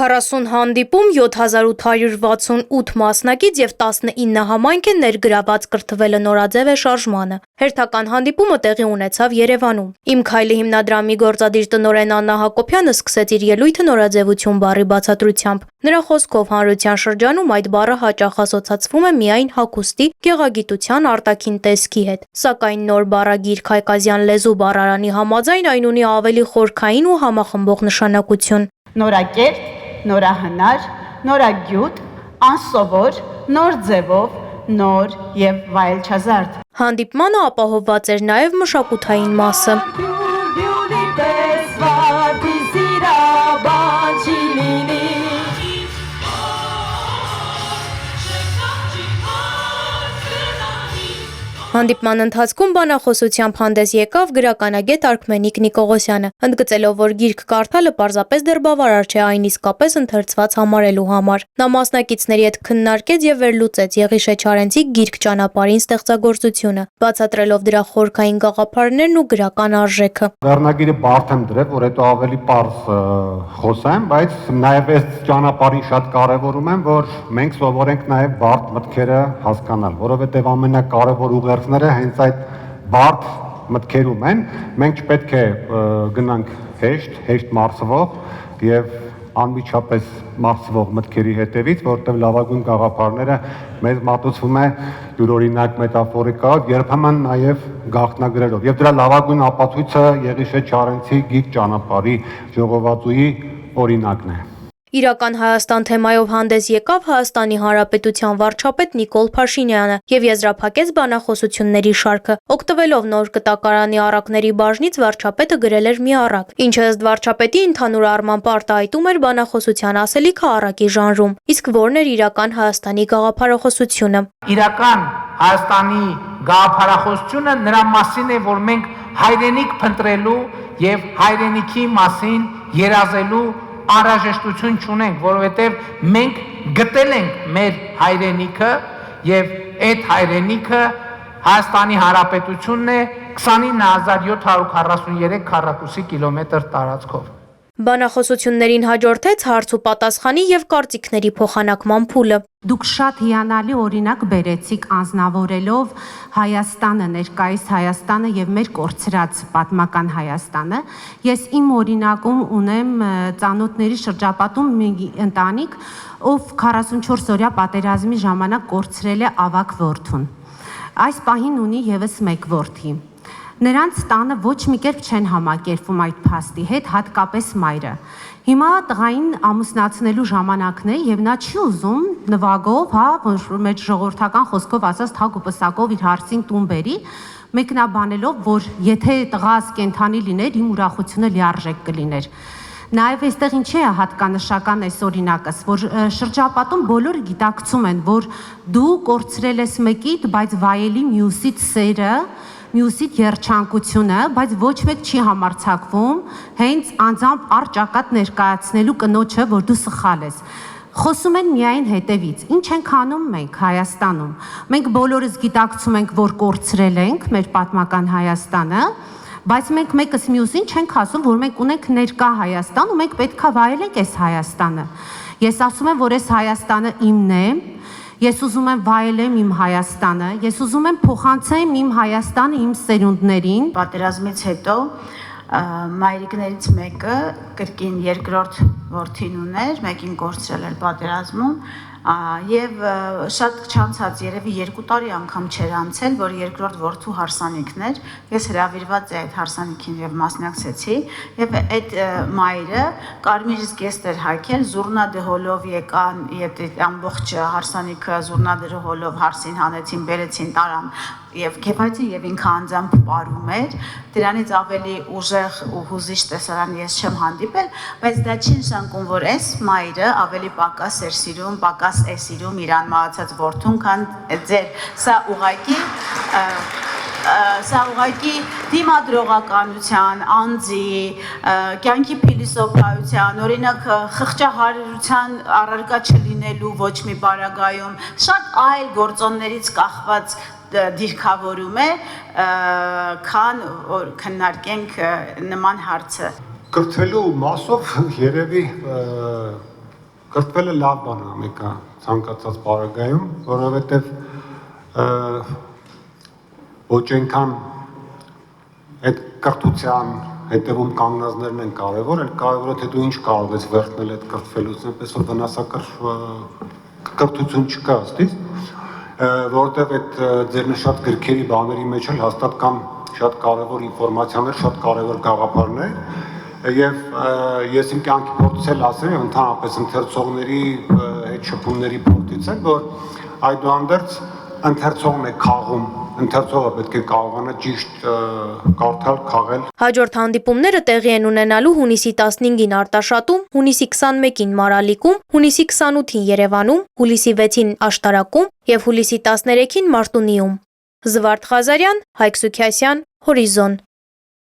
40 հանդիպում, 7868 մասնակից և 19 համայնք է ներգրաված, կրթվելը նորաձև է շարժմանը։ Հերթական հանդիպումը տեղի ունեցավ Երևանում։ «Իմ քայլի» հիմնադրամի գործադիր տնօրեն Աննա Հակոբյանը սկսեց իր ելույթը նորաձևություն բառի բացատրությամբ։ Նրա խոսքով հանրության շրջանում այդ բառը հաճախ ասոցացվում է միայն հագուստի, գեղագիտության, արտաքին տեսքի հետ։ Սակայն նոր բառագիրք Հայկազյան լեզու բառարանի համաձայն այն ունի ավելի խորքային ու համախմբող նշանակություն։ Նորակերտ, նորահնար, նորագյուտ, անսովոր, նոր ձևով, նոր և վայելչազարդ։ Հանդիպմանը ապահովված էր նաև մշակութային մասը։ Հանդիպման ընթացքում բանախոսությամբ հանդես եկավ գրականագետ Արքմենիկ Նիկողոսյանը, ընդգծելով, որ գիրք կարդալը պարզապես դեռ բավարար չէ այն իսկապես ընթերցված համարելու համար։ Նա մասնակիցների հետ քննարկեց և վերլուծեց Եղիշե Չարենցի «Գիրք ճանապարհին» ստեղծագործությունը, բացատրելով դրա խորքային գաղափարներն ու գրական արժեքը։ Վերնագիրը բարդ եմ դրել, որ հետո ավելի պարզ խոսեմ, բայց նաև այս ճանապարհին շատ կարևորում եմ, որ մենք սովորենք նաև բարդ մտքերը հասկանալ, որովհետև ամենակարևոր ուղերձները հենց այդ բարդ մտքերում են։ Մենք չպետք է գնանք հեշտ մարսվող եւ անմիջապես մարսվող մտքերի հետևից, որտեղ լավագույն գաղափարները մեզ մատուցվում է յուրօրինակ մետաֆորիկայով, երբեմն նաև գաղտնագրերով։ Եվ դրա լավագույն ապացույցը Եղիշե Չարենցի «Գիրք ճանապարհի» ժողովածուի օրինակն է։ Իրական Հայաստան թեմայով հանդես եկավ Հայաստանի Հանրապետության վարչապետ Նիկոլ Փաշինյանը և եզրափակեց բանախոսությունների շարքը։ Օգտվելով նոր կտակարանի առակների բաժնից վարչապետը գրել էր մի առակ, ինչը ըստ վարչապետի ընդհանուր առմամբ արտահայտում էր բանախոսության ասելիքը առակի ժանրում։ Իսկ ո՞րն էր իրական Հայաստանի գաղափարախոսությունը։ Իրական Հայաստանի գաղափարախոսությունը նրա մասին է, որ մենք հայրենիք փնտրելու եւ հայրենիքի մասին երազելու անհրաժեշտություն չունենք, որովհետև մենք գտել ենք մեր հայրենիքը եւ այդ հայրենիքը Հայաստանի Հանրապետությունն է 29743 քառակուսի կիլոմետր տարածքով։ Բանախոսություններին հաջորդեց հարց ու պատասխանի և կարծիքների փոխանակման փուլը։ Դուք շատ հիանալի օրինակ բերեցիք անձնավորելով Հայաստանը, ներկայիս Հայաստանը եւ մեր կորցրած պատմական Հայաստանը։ Ես իմ օրինակում ունեմ ծանոթների շրջապատում մի ընտանիք, ով 44 օրյա պատերազմի ժամանակ կորցրել է ավագ որդուն։ Այս պահին ունի եւս մեկ որդի։ Նրանց տանը ոչ մի կերպ չեն համակերպվում այդ փաստի հետ, հատկապես մայրը։ Հիմա տղային ամուսնացնելու ժամանակն է եւ նա չի ուզում նվագով, մեր ժողովրդական խոսքով ասած թակ ու պսակով իր հարցին տուն բերի, մեկնաբանելով, որ եթե տղաս կենթանի լիներ, իմ ուրախությունը լիարժեք կլիներ։ Նաև այստեղ ինչի է հատկանշական այս օրինակս, որ շրջապատում բոլորը գիտակցում են, որ դու կորցրել ես մեկիդ, բայց վայելի մյուսիդ սերը, մյուսիդ երջանկությունը, բայց ոչ մեկ չի համարձակվում հենց անձամբ առճակատ ներկայացնելու կնոջը, որ դու սխալ ես։ Խոսում են միայն հետևից։ Ինչ ենք անում մենք Հայաստանում։ Մենք բոլորս գիտակցում ենք, որ կորցրել ենք մեր պատմական Հայաստանը, բայց մենք մեկս մյուսին չենք ասում, որ մենք ունենք ներկա Հայաստան ու մենք պետքա վայելենք այս Հայաստանը։ Ես ասում եմ, որ այս Հայաստանը իմն է, ես ուզում եմ վայելեմ իմ Հայաստանը, ես ուզում եմ փոխանցեմ իմ Հայաստանը իմ սերունդներին։ Պատերազմից հետո մայրիկներից մեկը կրկին երկրորդ որդին ուներ, մեկին կորցրել էր պատերազմում, եւ շատ չանցած երևի 2 տարի անգամ չէր անցել, որ երկրորդ որդու հարսանիքն էր։ Ես հրավիրված էի այդ հարսանիքին եւ մասնակցեցի, եւ այդ մայրը կարմիր զգեստ էր հագել, զուռնա դհոլով եկան, ամբողջ հարսանիքը զուռնա դհոլով հարսին հանեցին, բերեցին, տարան եւ Քեփայցին եւ ինքը անձամբ պարում էր։ Դրանից ավելի ուժեղ ու հուզիչ տեսարան ես չեմ հանդիպել, բայց դա չի նշանակում, որ այս մայրը ավելի պակաս էր սիրում, պակաս է սիրում իրան մահացած որդուն, քան ձեր։ Սա ուղղակի դիմադրողականության, անձի, կյանքի փիլիսոփայության, օրինակ խղճահարության առարկա չլինելու ոչ մի պարագայում, շատ այլ գործոններից կախված դիրքավորում է, քան քննարկենք նման հարցը։ Կրթվելու մասով երևի Կրթվելը լավ բան է մեկը ցանկացած բարագայում, որովհետև ոչ այնքան այդ կրթության հետևում կանգնածներն են կարևոր, այլ կարևորը թե դու ինչ կարող ես վերցնել այդ կրթվելուց, այնպես որ վնասակար կրթություն չկա ըստիս, որովհետև այդ ձեր նշած գրքերի բաների մեջ էլ հաստատ կան շատ կարևոր ինֆորմացիաներ, շատ կարևոր գաղափարներ, եւ ես իմ կյանքի փորձից էլ ասեմ, ընդհանրապես ընթերցողների այդ շփումների փորձից էլ, որ այդուհանդերձ ընթերցողն է քաղում, ընթերցողը պետք է կարողանա ճիշտ կարդալ, քաղել։ Հաջորդ հանդիպումները տեղի են ունենալու հունիսի 15-ին Արտաշատում, հունիսի 21-ին Մարալիկում, հունիսի 28-ին Երևանում, հուլիսի 6-ին Աշտարակում եւ հուլիսի 13-ին Մարտունիում։ Զվարթ Ղազարյան, Հայկ Սուքիասյան, Հորիզոն։